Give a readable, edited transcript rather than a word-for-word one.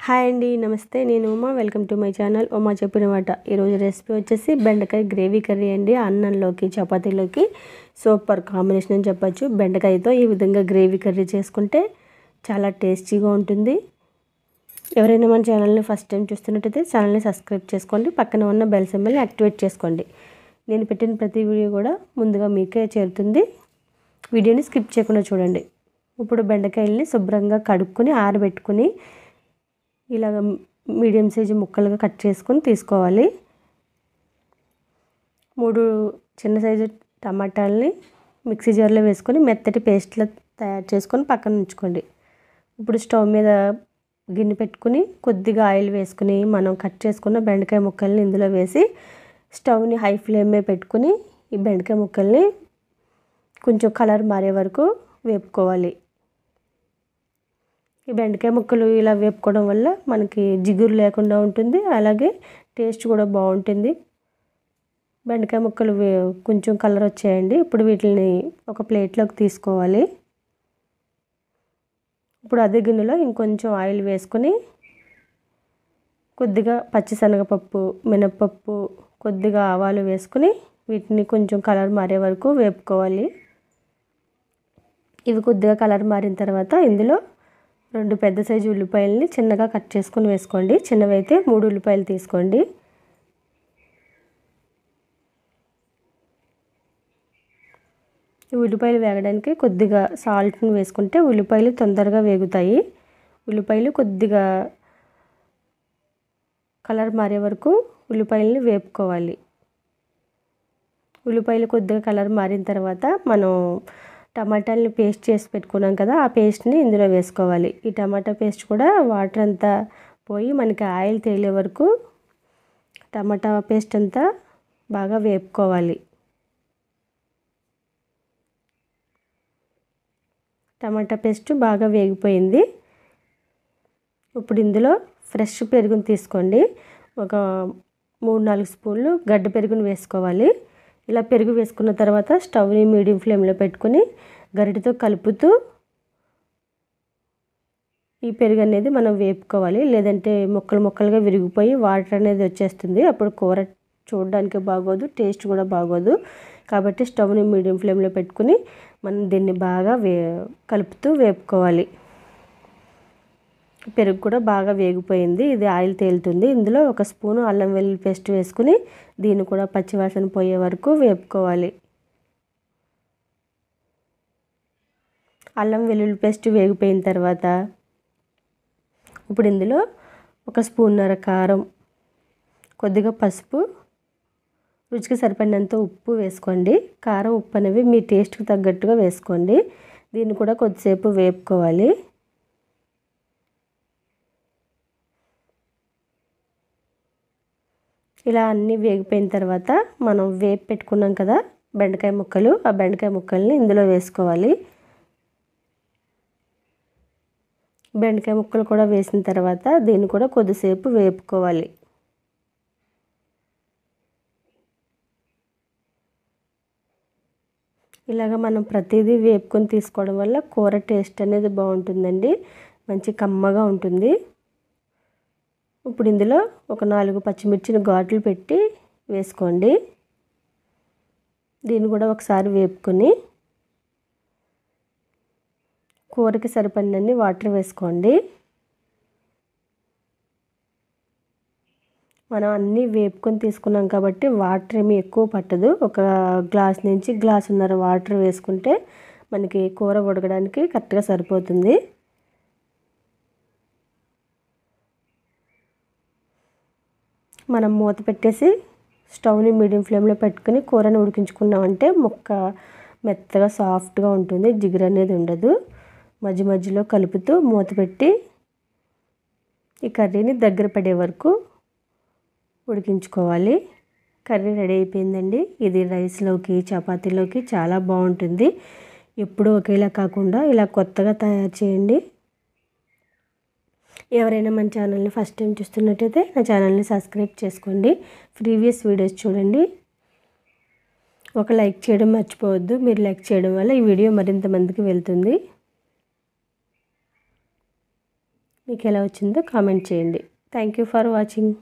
Hi అండి, నమస్తే. నేను Uma. Welcome to my channel Uma చెప్పిన మాట. ఈరోజు రెసిపీ వచ్చేసి బెండకాయ గ్రేవీ కర్రీ అండి. అన్నంలోకి చపాతీలోకి సూపర్ కాంబినేషన్ అని చెప్పచ్చు. బెండకాయతో ఈ విధంగా గ్రేవీ కర్రీ చేసుకుంటే చాలా టేస్టీగా ఉంటుంది. ఎవరైనా మన ఛానల్ని ఫస్ట్ టైం చూస్తున్నట్టయితే ఛానల్ని సబ్స్క్రైబ్ చేసుకోండి. పక్కన ఉన్న బెల్ సింబల్ని యాక్టివేట్ చేసుకోండి. నేను పెట్టిన ప్రతి వీడియో కూడా ముందుగా మీకే చేరుతుంది. వీడియోని స్కిప్ చేయకుండా చూడండి. ఇప్పుడు బెండకాయల్ని శుభ్రంగా కడుక్కొని ఆరబెట్టుకుని ఇలాగ మీడియం సైజు ముక్కలుగా కట్ చేసుకొని తీసుకోవాలి. 3 చిన్న సైజు టమాటాలని మిక్సీ జార్లో వేసుకొని మెత్తటి పేస్ట్లా తయారు చేసుకొని పక్కన ఉంచుకోండి. ఇప్పుడు స్టవ్ మీద గిన్నె పెట్టుకుని కొద్దిగా ఆయిల్ వేసుకుని మనం కట్ చేసుకున్న బెండకాయ ముక్కల్ని ఇందులో వేసి స్టవ్ని హై ఫ్లేమ్ మీద పెట్టుకుని ఈ బెండకాయ ముక్కల్ని కొంచెం కలర్ మారే వరకు వేపుకోవాలి. ఈ బెండకాయ ముక్కలు ఇలా వేపుకోవడం వల్ల మనకి జిగురు లేకుండా ఉంటుంది, అలాగే టేస్ట్ కూడా బాగుంటుంది. బెండకాయ ముక్కలు కొంచెం కలర్ వచ్చాయండి. ఇప్పుడు వీటిని ఒక ప్లేట్లోకి తీసుకోవాలి. ఇప్పుడు అదే గిన్నెలో ఇంకొంచెం ఆయిల్ వేసుకొని కొద్దిగా పచ్చిశనగపప్పు, మినప్పప్పు, కొద్దిగా ఆవాలు వేసుకుని వీటిని కొంచెం కలర్ మారే వరకు వేపుకోవాలి. ఇవి కొద్దిగా కలర్ మారిన తర్వాత ఇందులో 2 పెద్ద సైజు ఉల్లిపాయలని చిన్నగా కట్ చేసుకొని వేసుకోండి. చిన్నవైతే 3 ఉల్లిపాయలు తీసుకోండి. ఈ ఉల్లిపాయలు వేగడానికి కొద్దిగా సాల్ట్ని వేసుకుంటే ఉల్లిపాయలు తొందరగా వేగుతాయి. ఉల్లిపాయలు కొద్దిగా కలర్ మారే వరకు ఉల్లిపాయలని వేపుకోవాలి. ఉల్లిపాయలు కొద్దిగా కలర్ మారిన తర్వాత మనం టమాటాలని పేస్ట్ చేసి పెట్టుకున్నాం కదా, ఆ పేస్ట్ని ఇందులో వేసుకోవాలి. ఈ టమాటా పేస్ట్ కూడా వాటర్ అంతా పోయి మనకి ఆయిల్ తేలే వరకు టమాటా పేస్ట్ అంతా బాగా వేపుకోవాలి. టమాటా పేస్ట్ బాగా వేగిపోయింది. ఇప్పుడు ఇందులో ఫ్రెష్ పెరుగుని తీసుకోండి. ఒక 3-4 స్పూన్లు గడ్డ పెరుగుని వేసుకోవాలి. ఇలా పెరుగు వేసుకున్న తర్వాత స్టవ్ని మీడియం ఫ్లేమ్లో పెట్టుకుని గరిటెతో కలుపుతూ ఈ పెరుగు అనేది మనం వేపుకోవాలి. లేదంటే ముక్కలుగా విరిగిపోయి వాటర్ అనేది వచ్చేస్తుంది. అప్పుడు కూర చూడడానికి బాగోదు, టేస్ట్ కూడా బాగోదు. కాబట్టి స్టవ్ని మీడియం ఫ్లేమ్లో పెట్టుకుని మనం దీన్ని బాగా కలుపుతూ వేపుకోవాలి. పెరుగు కూడా బాగా వేగిపోయింది. ఇది ఆయిల్ తేలుతుంది. ఇందులో 1 స్పూను అల్లం వెల్లుల్లి పేస్ట్ వేసుకుని దీన్ని కూడా పచ్చివాసన పోయే వరకు వేపుకోవాలి. అల్లం వెల్లుల్లి పేస్ట్ వేగిపోయిన తర్వాత ఇప్పుడు ఇందులో 1 స్పూన్నర కారం, కొద్దిగా పసుపు, రుచికి సరిపడినంత ఉప్పు వేసుకోండి. కారం, ఉప్పు అనేవి మీ టేస్ట్కి తగ్గట్టుగా వేసుకోండి. దీన్ని కూడా కొద్దిసేపు వేపుకోవాలి. ఇలా అన్నీ వేగిపోయిన తర్వాత మనం వేపు పెట్టుకున్నాం కదా బెండకాయ ముక్కలు, ఆ బెండకాయ ముక్కల్ని ఇందులో వేసుకోవాలి. బెండకాయ ముక్కలు కూడా వేసిన తర్వాత దీన్ని కూడా కొద్దిసేపు వేపుకోవాలి. ఇలాగ మనం ప్రతిదీ వేపుకొని తీసుకోవడం వల్ల కూర టేస్ట్ అనేది బాగుంటుందండి, మంచి కమ్మగా ఉంటుంది. ఇప్పుడు ఇందులో ఒక 4 పచ్చిమిర్చిని ఘాట్లు పెట్టి వేసుకోండి. దీన్ని కూడా ఒకసారి వేపుకొని కూరకి సరిపడినన్ని వాటర్ వేసుకోండి. మనం అన్నీ వేపుకొని తీసుకున్నాం కాబట్టి వాటర్ ఏమీ ఎక్కువ పట్టదు. ఒక గ్లాస్ నుంచి గ్లాసున్నర వాటర్ వేసుకుంటే మనకి కూర ఉడకడానికి కరెక్ట్గా సరిపోతుంది. మనం మూత పెట్టేసి స్టవ్ని మీడియం ఫ్లేమ్లో పెట్టుకుని కూరని ఉడికించుకున్నామంటే ముక్క మెత్తగా సాఫ్ట్గా ఉంటుంది, జిగురు అనేది ఉండదు. మధ్యలో కలుపుతూ మూత పెట్టి ఈ కర్రీని దగ్గర పడే వరకు ఉడికించుకోవాలి. కర్రీ రెడీ అయిపోయిందండి. ఇది రైస్లోకి, చపాతీలోకి చాలా బాగుంటుంది. ఎప్పుడూ ఒకేలా కాకుండా ఇలా కొత్తగా తయారు చేయండి. ఎవరైనా మన ఛానల్ని ఫస్ట్ టైం చూస్తున్నట్టయితే నా ఛానల్ని సబ్స్క్రైబ్ చేసుకోండి. ప్రీవియస్ వీడియోస్ చూడండి. ఒక లైక్ చేయడం మర్చిపోవద్దు. మీరు లైక్ చేయడం వల్ల ఈ వీడియో మరింత మందికి వెళ్తుంది. మీకు ఎలా వచ్చిందో కామెంట్ చేయండి. Thank you for watching.